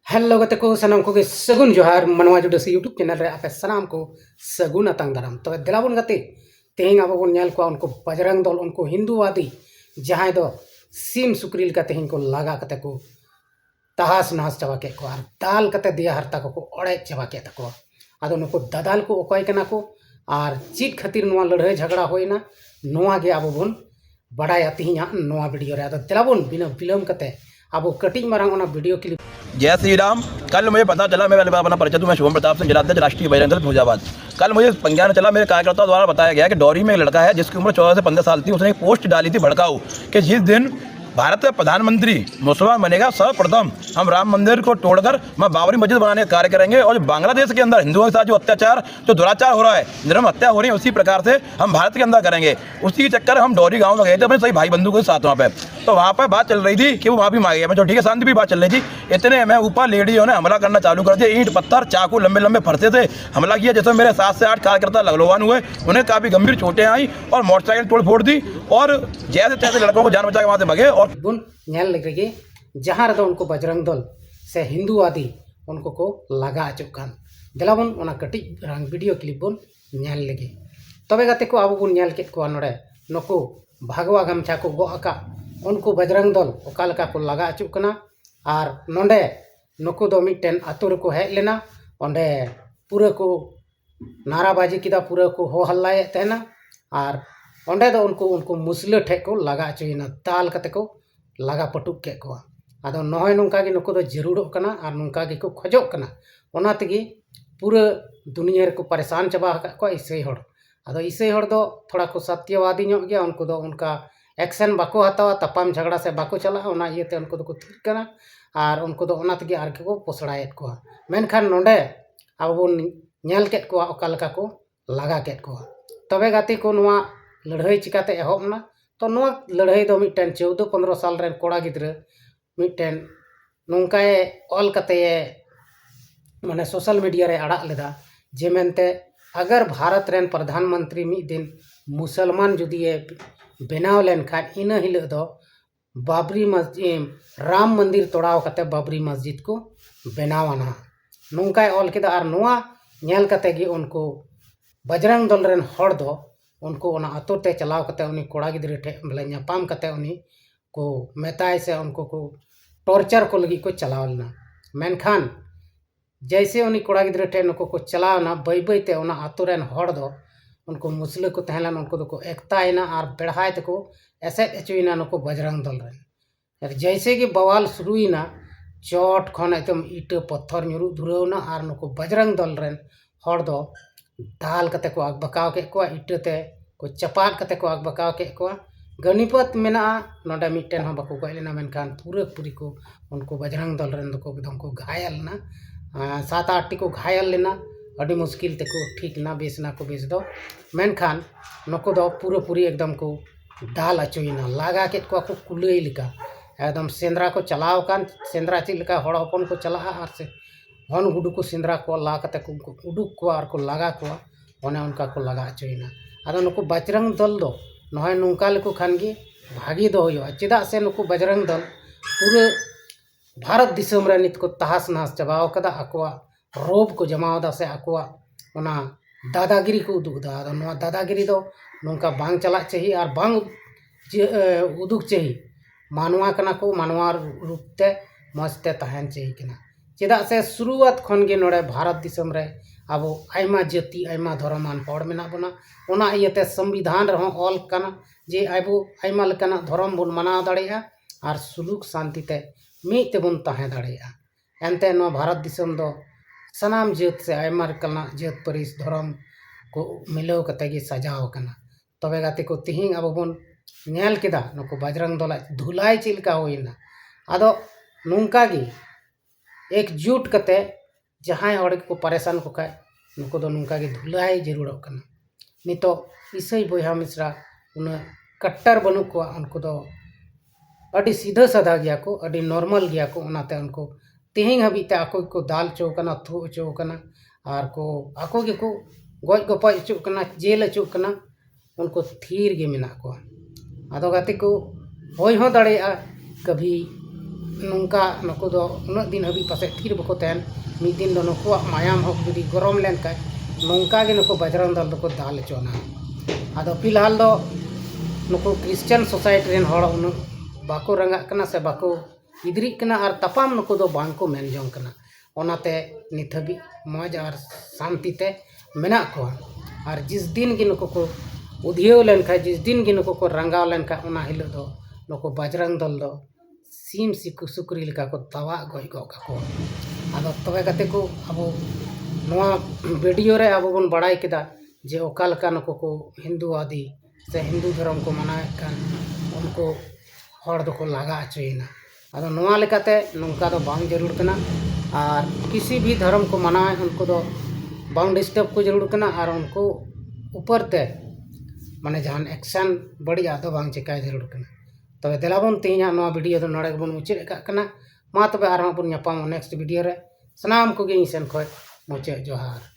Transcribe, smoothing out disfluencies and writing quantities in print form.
Hello गते को सनम को सगुन जोहार मनवा जुडस यूट्यूब चैनल रे आपे सनाम को सगुन अतंग दाराम तो दिलाबन गते तेहिंग अब बन नेल को उनको बजरंग दल उनको हिंदूवादी जहां दो सीम सुक्रिल का तेहिंग को लगा कते को तहास नहास चाबा के को आर दाल कते दिया हरता को ओड़े चाबा के तको आदो नुको ददाल को ओकय कना को आर चीट खातिर नोआ लड़ाई झगड़ा होइना नोआ गे अब बन बड़ाया तिहिया नोआ वीडियो रे आदो दिलाबन बिना विलम कते अब कटिंग मारंग ओना वीडियो क्लिप। जय श्री राम। कल मुझे पता चला, मैं अपना परिचय दूं, मैं शुभम प्रताप सिंह, जिलाध्यक्ष राष्ट्रीय बजरंग दल फिरोजाबाद। कल मुझे संज्ञान चला, मेरे कार्यकर्ताओं द्वारा बताया गया कि डौरी में एक लड़का है जिसकी उम्र 14 से 15 साल थी। उसने एक पोस्ट डाली थी भड़काऊ कि जिस दिन भारत का प्रधानमंत्री मुसलमान बनेगा सर्वप्रथम हम राम मंदिर को तोड़कर मैं बाबरी मस्जिद बनाने का कार्य करेंगे, और बांग्लादेश के अंदर हिंदुओं के साथ जो अत्याचार जो दुराचार हो रहा है, निर्मम हत्या हो रही है, उसी प्रकार से हम भारत के अंदर करेंगे। उसी के चक्कर हम डौरी गाँव में गए थे अपने सही भाई बंधु के साथ। वहाँ पे तो वहाँ पर बात चल रही थी कि वो माफी मांगे, मैं ठीक है शांति भी बात चल रही थी। इतने में ऊपर लेडीज़ों ने हमला करना चालू कर दिया, ईंट पत्थर चाकू लंबे लंबे फरसे से हमला किया, जिसमें मेरे 7 से 8 कार्यकर्ता लगलवान हुए, उन्हें काफ़ी गंभीर चोटें आई और मोटरसाइकिल तोड़ फोड़ दी, और जैसे तैसे लड़कों को जान बचा के वहाँ से भगे। और लगे जहाँ रे उनको बजरंग दल से हिंदूवादी उनको को लगा अचुकान दिलाबन ओना कटी रंग वीडियो क्लिप बन नेल लगे तबे गते को अब बन नेल के को नोडे नको भागवा गमछा को गो आका उनको बजरंग दल ओका लका को लगा अचुकना आर नोंडे नको दो मिटन आतुर को हेज लेना ओंडे पूरा को नाराबाजी किदा पूरा को हो हल्लाए तेना आर ओंडे दो उनको मुसले ठे को लगा अचुइना दाल कते को लगा पटुक के को आदो नहय नोंका गे नुको दो जरूरत कना आर नोंका गे को खोजोक कना ओना तेगे पूरा दुनिया रे को परेशान चबा को इसे हड़ आदो इसे हड़ दो थोड़ा को सत्यवादी ᱧᱚᱜ गया उनको दो उनका एक्शन बाको हतावा तपाम झगड़ा से बाको चला ओना इयते उनको दो को थिर कना आर उनको दो ओना तेगे आर के को पोसड़ायत को मेनखान नोंडे अब बन नेल केत को ओका लका को लगा केत को तबे गाती को नोआ लड़ाई चिकाते एहबना तो नोआ लड़ाई दो मिटन 14-15 साल रेन कोड़ा गिद्र मिटन नोंकाए ऑल कते माने सोशल मीडिया रे अड़ा लेदा जे मेनते अगर भारत रेन प्रधानमंत्री मिद दिन मुसलमान जुदी बनाव लेन खान इना हिल दो बाबरी मस्जिद राम मंदिर तोड़ाव कते बाबरी मस्जिद को बनावाना नोंकाए ऑल केदा आर नोआ नेल कते गे उनको बजरंग दल रेन हड़ दो उनको ओना आतो ते चलाव कते उनी कोड़ा गिद्रे ठे बोले नापाम कते उनी को मेताय से उनको को टॉर्चर को लगी को चलावलना मेनखान जैसे उनी कोड़ा गिद्रे ठे नुको को चलावना बई बई ते ओना आतो रेन हड़ दो उनको मुसले को तहलन उनको दो को एकतायना आर बेढ़ाय ते को ऐसे एचुइना नुको बजरंग दल रेन जैसे कि बवाल शुरुइना चोट खन एकदम ईट पत्थर nyuru धुरौना are नुको Bajrang Dal rain हड़ दो दाल कते को आग बकाव के को इटते को चपाट कते को आग बकाव के को गणिपत मेना नोडा मिटन हम बाको गलेना मेनखान पूरे पूरी को उनको बजरंग दल रेन को एकदम को घायल ना 7-8 टी को घायल लेना अड़ी मुश्किल ते को ठीक ना बेस ना को बेस दो मेनखान नको दो पूरे पूरी एकदम को दाल अचुइना लगा के को कुलई लिका एकदम सेंद्रा को चलाव कान सेंद्रा ची लिका हड़ हपन को चला आर से हन गुडू को सेंद्रा को ला कते को उडुक को आर को लगा को ओने उनका को लगा अचुइना आदो नुको बजरंग दल दो नहय नोंका लेको खान गे भागी दो होयो चेदा से नुको बजरंग दल पूरे भारत दिसम रे नित को तहास नहास चबाव कदा अकवा रोब को जमावदा से अकवा ओना दादागिरी को उदुगदा आदो नोआ दादागिरी दो नोंका बांग चला चाहिए और बांग उदुग चाहिए मानवा कना को मानवा रूपते मस्ते तहन चाहिए कना चेदा से शुरुआत खन गे नोडे भारत दिसम रे अब आयमा जाति आयमा धर्मान हड़ मेना बना ओना इयते संविधान रहो ऑल कना जे आबो आयमा लेकाना धर्म बन मनाव दाड़ेया आर सुलूक शांति ते मिद ते बन तहे दाड़ेया एनते नो भारत दिसम दो सनाम जात से आयमा लेकाना जात परिस धर्म को मिलाव कते गे सजाव कना तबे गाते को तिहिंग अब बन नेल केदा नको बजरंग दल धुलाई चिलका होइना आदो नोंका गे एकजुट कते जहां हड़ को परेशान को खाए नुको दो नोंका गे धुलाई जरूरत कना नितो ईसाई बोया मिश्रा उन कट्टर बनु को उनको दो अड़ी सीधा साधा गया को अड़ी नॉर्मल गया को उनाते उनको तेहिंग हबीते आको को दाल चो कना थु चो कना आर को आको गे को गज गपाय चो कना जेल चो कना उनको थीर गे मेना को आदो गाते को होय हो दाड़ेया कभी नौका नुकु दो उन दिन हबी पासे थीर बको तहन मिद दिन दो नुकुआ मायाम हक जुदी गरम लेन का नौका गे नुकु बजरंग दल दो दाल चोना आदो फिलहाल दो नुकु क्रिश्चियन सोसाइटी रेन हड़ उन बाको रंगा कना से बाको इदरी कना और तपाम नुकु दो बांको मेन जोंग कना ओनाते नित हबी मौज और शांति ते मेना को और जिस दिन गे नुकु को उधियो लेन का जिस दिन गे नुकु को रंगाव लेन का उना हिलो दो नुकु बजरंग दल दो सीम सिकु सुक्री लेका को तवा गई गो को आदो तबे कते को अब नवा वीडियो रे अब बन बड़ाई केदा जे ओका लका नुकु को हिंदू आदि से हिंदू धर्म को मनाए कान उनको हड़ दो को लगा अचोइना आदो नवा लेकाते नौका दो बांग जरूर कना और किसी भी धर्म को मनाए उनको दो बांग डिस्टर्ब को जरूर कना और उनको ऊपर ते माने जहान एक्शन बड़ी आदो बांग चिकाय जरूर कना तबे देलाबन तेना नवा वीडियो दो नड़े बन मुचाद कना मा तबे आर बन नेक्स्ट वीडियो रे सनाम को गे सेन खय मुचाद जोहार।